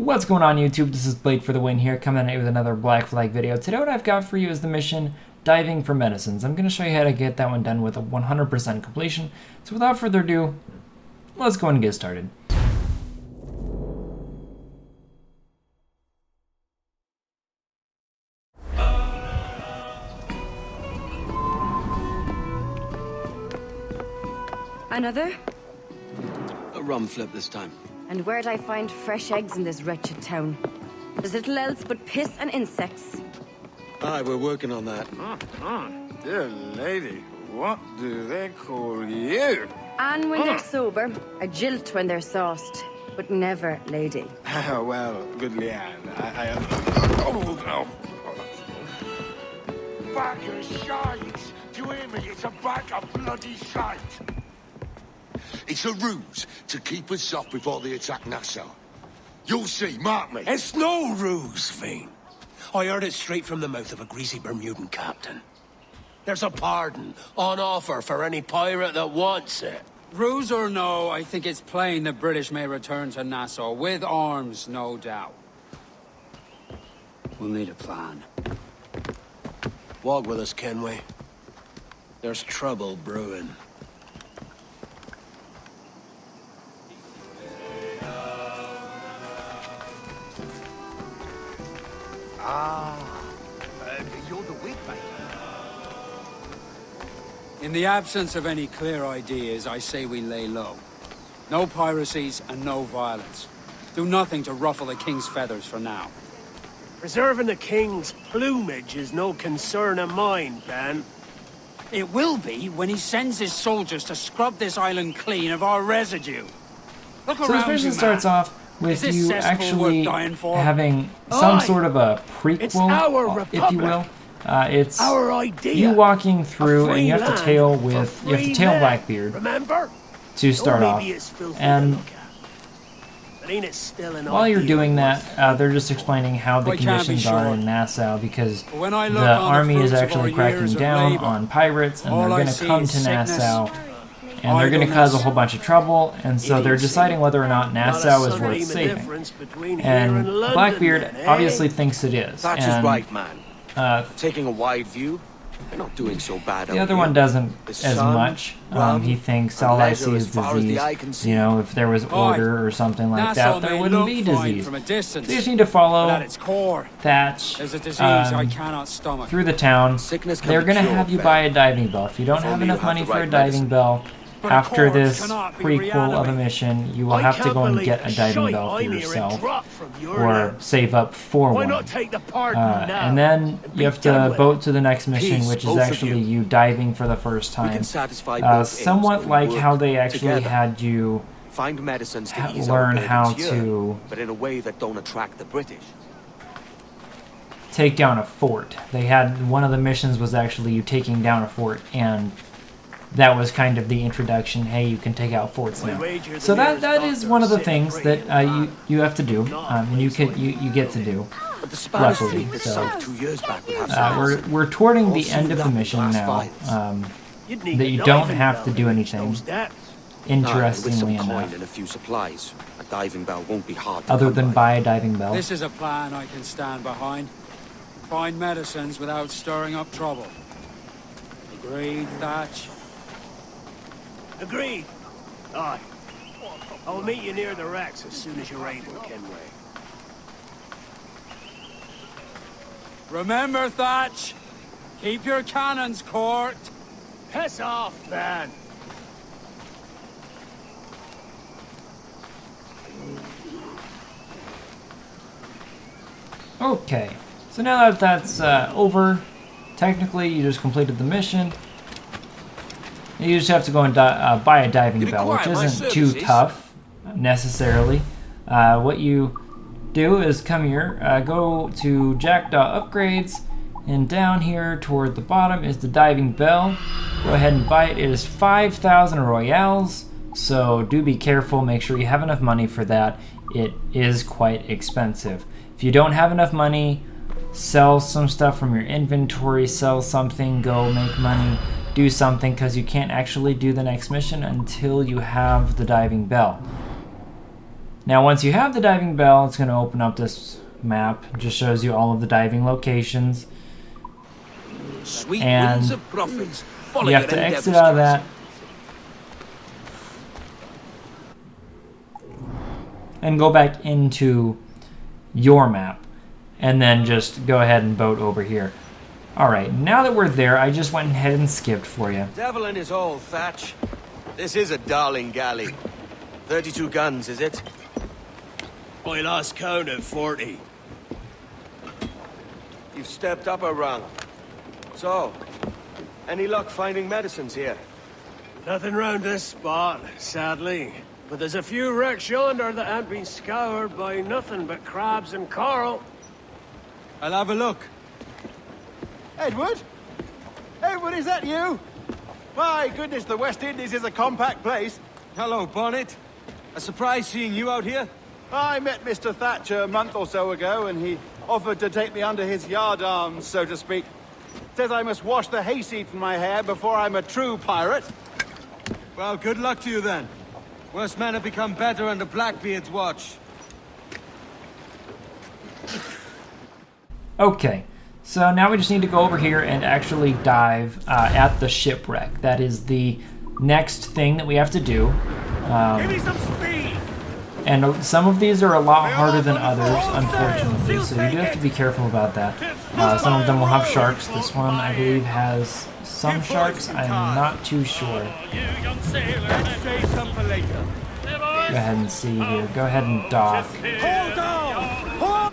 What's going on YouTube? This is Blade for the Win here, coming at you with another Black Flag video. Today what I've got for you is the mission Diving for Medicines. I'm going to show you how to get that one done with a 100% completion. So without further ado, let's go and get started. Another? A rum flip this time. And where'd I find fresh eggs in this wretched town? There's little else but piss and insects. Aye, we're working on that. Dear lady, what do they call you? And when they're sober, a jilt when they're sauced, but never lady. Well, good Leanne, I am... Oh, no. Bag of shite! Do you hear me? It's a bag of bloody shite! It's a ruse to keep us off before they attack Nassau. You'll see, mark me. It's no ruse, Fiend. I heard it straight from the mouth of a greasy Bermudan captain. There's a pardon on offer for any pirate that wants it. Ruse or no, I think it's plain the British may return to Nassau, with arms, no doubt. We'll need a plan. Walk with us, Kenway. There's trouble brewing. You're the wig, mate. In the absence of any clear ideas, I say we lay low. No piracies and no violence. Do nothing to ruffle the king's feathers for now. Preserving the king's plumage is no concern of mine, Ben. It will be when he sends his soldiers to scrub this island clean of our residue. Look So this around mission you, starts man. off with Is this you cesspool actually worth dying for? having some Aye. sort of a It's our prequel, if you republic. will. It's Our idea. you walking through, A and you have free to tail land with for you have to free tail men. Blackbeard Remember? to start off. Maybe it's filthy And to look at. But ain't it still an while you're idea doing worth that, they're just explaining how the I can't be conditions are sure. in Nassau because When I look the on the army is fruits of actually our cracking years of down labor, on pirates, and all they're I going to see come is to sickness, Nassau, and they're going to cause a idleness. whole bunch of trouble, and so they're deciding whether or not Nassau is worth saving. Difference between here And and London, Blackbeard then, eh? obviously thinks it is. Thatcher's and, right, man. Uh, Taking a wide view, they're not doing so bad. the other one doesn't as much. He thinks all I see is disease. You know, if there was order or something like Nassau that, there may wouldn't look be fine disease. from a distance, So you just need to but follow at its core, Thatch there's a disease I um, cannot stomach. through the town. Sickness can They're be going to cured, have you Ben. buy a diving bell. If you don't If have only enough you have money the for a right diving medicine. bell, But a after corpse this cannot be prequel of a reanimated. mission, you will I have to can't go and believe get the a diving shite bell for I'm hearing yourself, drop from your or lips. save up for Why one. not take the pardon now? And then you have be done to with boat to the next mission, Peace, which is both of actually you. you diving for the first We time. can satisfy both ends Somewhat if we like work how they actually together. had you Find medicines to ease our learn burdens how here, to but in a way that don't attract the British. take down a fort. They had one of the missions was actually you taking down a fort, and that was kind of the introduction. Hey, you can take out forts now. So that is one of the things that you have to do, and you get to do. But the Spanish Luckily, fleet that so, sunk 2 years back would have some we're towarding the Also end of the that mission last now. files. You'd need That a you don't diving have bell to do reach anything. those depths. Aye, and with Interestingly some enough, coin and a few supplies, a diving bell won't be hard to other come than by. buy a diving bell. This is a plan I can stand behind. Find medicines without stirring up trouble. Agreed, Thatch? Agreed. Aye. I'll meet you near the wrecks as soon as you're able, Kenway. Remember, Thatch! Keep your cannons corked! Piss off, man. Okay, so now that that's over, technically you just completed the mission. You just have to go and buy a diving You bell, which require my isn't too services? tough, necessarily. What you do is come here, go to Jackdaw Upgrades, and down here toward the bottom is the diving bell. Go ahead and buy it. It is 5,000 royales, so do be careful. Make sure you have enough money for that. It is quite expensive. If you don't have enough money, sell some stuff from your inventory, sell something, go make money, do something, because you can't actually do the next mission until you have the diving bell. Now, once you have the diving bell, it's going to open up this map. It just shows you all of the diving locations. Sweet And winds of profits. Follow You have your to exit endeavours, out of that. And go back into your map. And then just go ahead and boat over here. Alright, now that we're there, I just went ahead and skipped for you. Devil in his hole, Thatch. This is a darling galley. 32 guns, is it? I lost count at 40. You've stepped up a rung. So, any luck finding medicines here? Nothing round this spot, sadly. But there's a few wrecks yonder that ain't been scoured by nothing but crabs and coral. I'll have a look. Edward? Edward, is that you? My goodness, the West Indies is a compact place. Hello, Bonnet. A surprise seeing you out here? I met Mr. Thatcher a month or so ago, and he offered to take me under his yardarms, so to speak. Says I must wash the hayseed from my hair before I'm a true pirate. Well, good luck to you then. Worse men have become better under Blackbeard's watch. Okay, so now we just need to go over here and actually dive at the shipwreck. That is the next thing that we have to do. Give me some speed! And some of these are a lot harder than others, unfortunately, so you do have to be careful about that. Some of them will have sharks. This one, I believe, has some sharks. I'm not too sure. Save some for later. Go ahead and see here. Go ahead and dock. Hold on! Hold!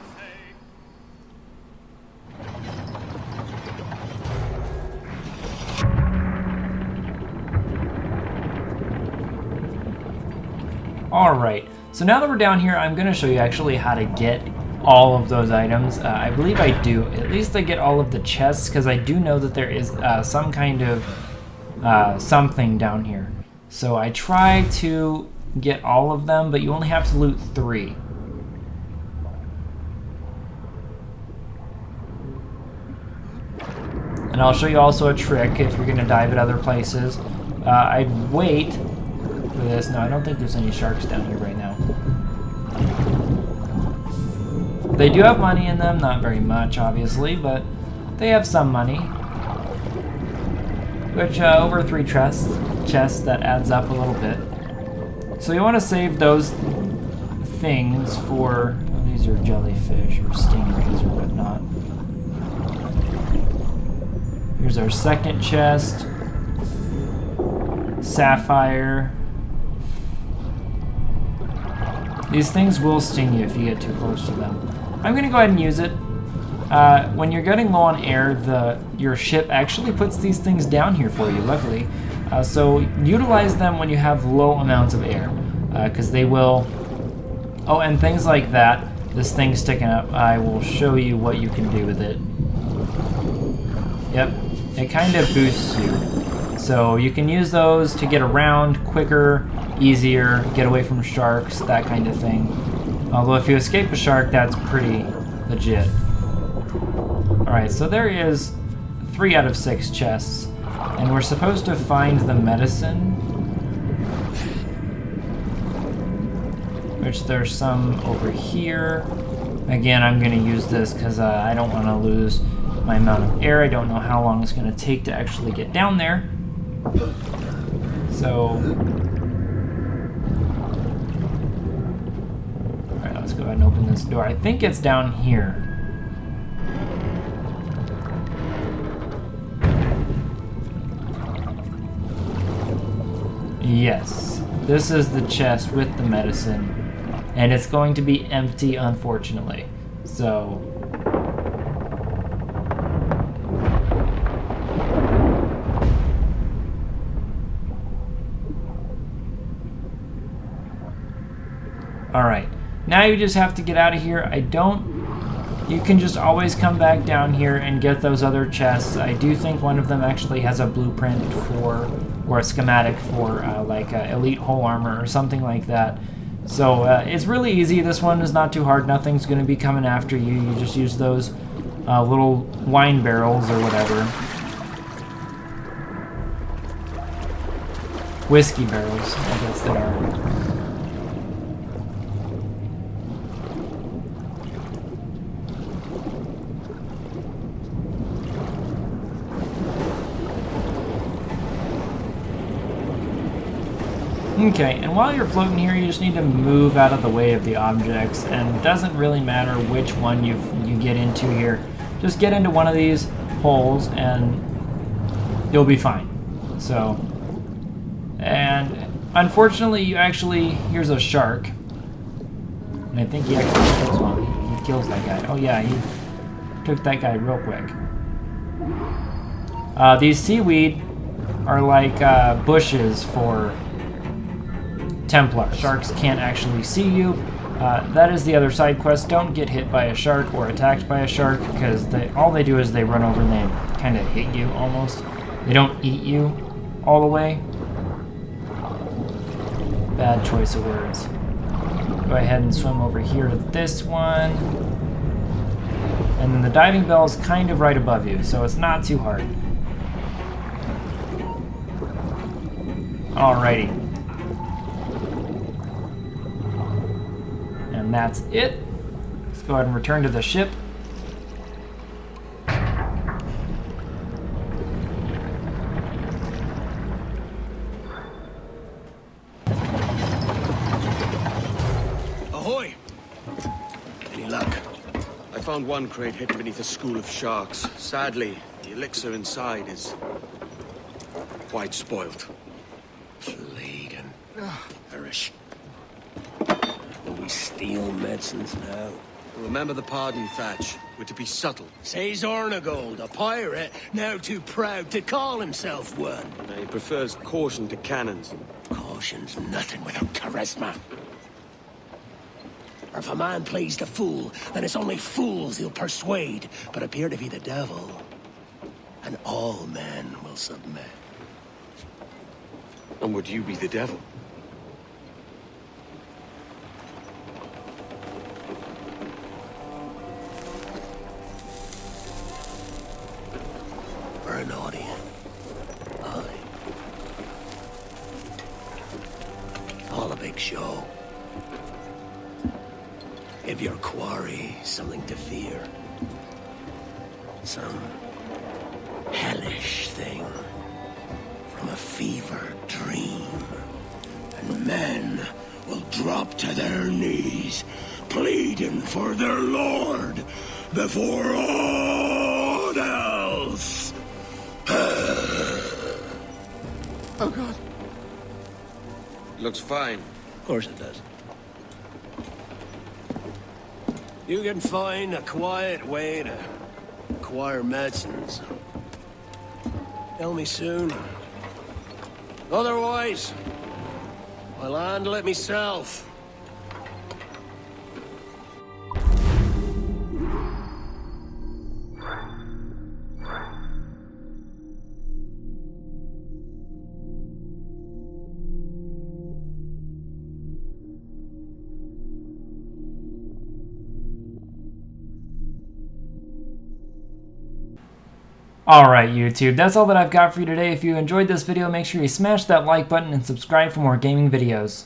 Alright, so now that we're down here, I'm going to show you actually how to get all of those items. I believe I do. At least I get all of the chests, because I do know that there is some kind of something down here. So I try to get all of them, but you only have to loot 3. And I'll show you also a trick if you're going to dive at other places. I'd wait for this. No, I don't think there's any sharks down here right now. They do have money in them, not very much obviously, but they have some money. Which over 3 chests, that adds up a little bit. So you want to save those things for, oh, these are jellyfish or stingrays or whatnot. Here's our second chest. Sapphire. These things will sting you if you get too close to them. I'm going to go ahead and use it. When you're getting low on air, your ship actually puts these things down here for you, luckily. So utilize them when you have low amounts of air, because they will... Oh, and things like that. This thing sticking up, I will show you what you can do with it. Yep, it kind of boosts you. So you can use those to get around quicker, easier, get away from sharks, that kind of thing. Although if you escape a shark, that's pretty legit. Alright, so there is 3 out of 6 chests, and we're supposed to find the medicine, which there's some over here. Again, I'm going to use this because I don't want to lose my amount of air. I don't know how long it's going to take to actually get down there. So, alright, let's go ahead and open this door. I think it's down here. Yes, this is the chest with the medicine, and it's going to be empty, unfortunately. So, alright, now you just have to get out of here. You can just always come back down here and get those other chests. I do think one of them actually has a blueprint for, or a schematic for like elite hull armor or something like that. So it's really easy. This one is not too hard. Nothing's going to be coming after you. You just use those little wine barrels or whatever. Whiskey barrels, I guess they are. Okay, and while you're floating here, you just need to move out of the way of the objects, and it doesn't really matter which one you get into here. Just get into one of these holes, and you'll be fine. So, and unfortunately, here's a shark, and I think he actually kills one. He kills that guy. Oh yeah, he took that guy real quick. These seaweed are like bushes for Templars. Sharks can't actually see you. That is the other side quest. Don't get hit by a shark or attacked by a shark, because all they do is they run over and they kind of hit you almost. They don't eat you all the way. Bad choice of words. Go ahead and swim over here to this one. And then the diving bell is kind of right above you, so it's not too hard. Alrighty. And that's it. Let's go ahead and return to the ship. Ahoy! Any luck? I found one crate hidden beneath a school of sharks. Sadly, the elixir inside is quite spoiled. Plague and perish. Will we steal medicines now? Remember the pardon, Thatch. We're to be subtle. Says Ornagold, a pirate, now too proud to call himself one. He prefers caution to cannons. Caution's nothing without charisma. Or if a man plays the fool, then it's only fools he'll persuade, but appear to be the devil. And all men will submit. And would you be the devil? For an audience. Aye. All a big show. Give your quarry something to fear. Some hellish thing from a fever dream. And men will drop to their knees, pleading for their lord before aught else. Oh, God. Looks fine. Of course it does. You can find a quiet way to acquire medicines. Tell me soon. Otherwise, I'll handle it myself. Alright YouTube, that's all that I've got for you today. If you enjoyed this video, make sure you smash that like button and subscribe for more gaming videos.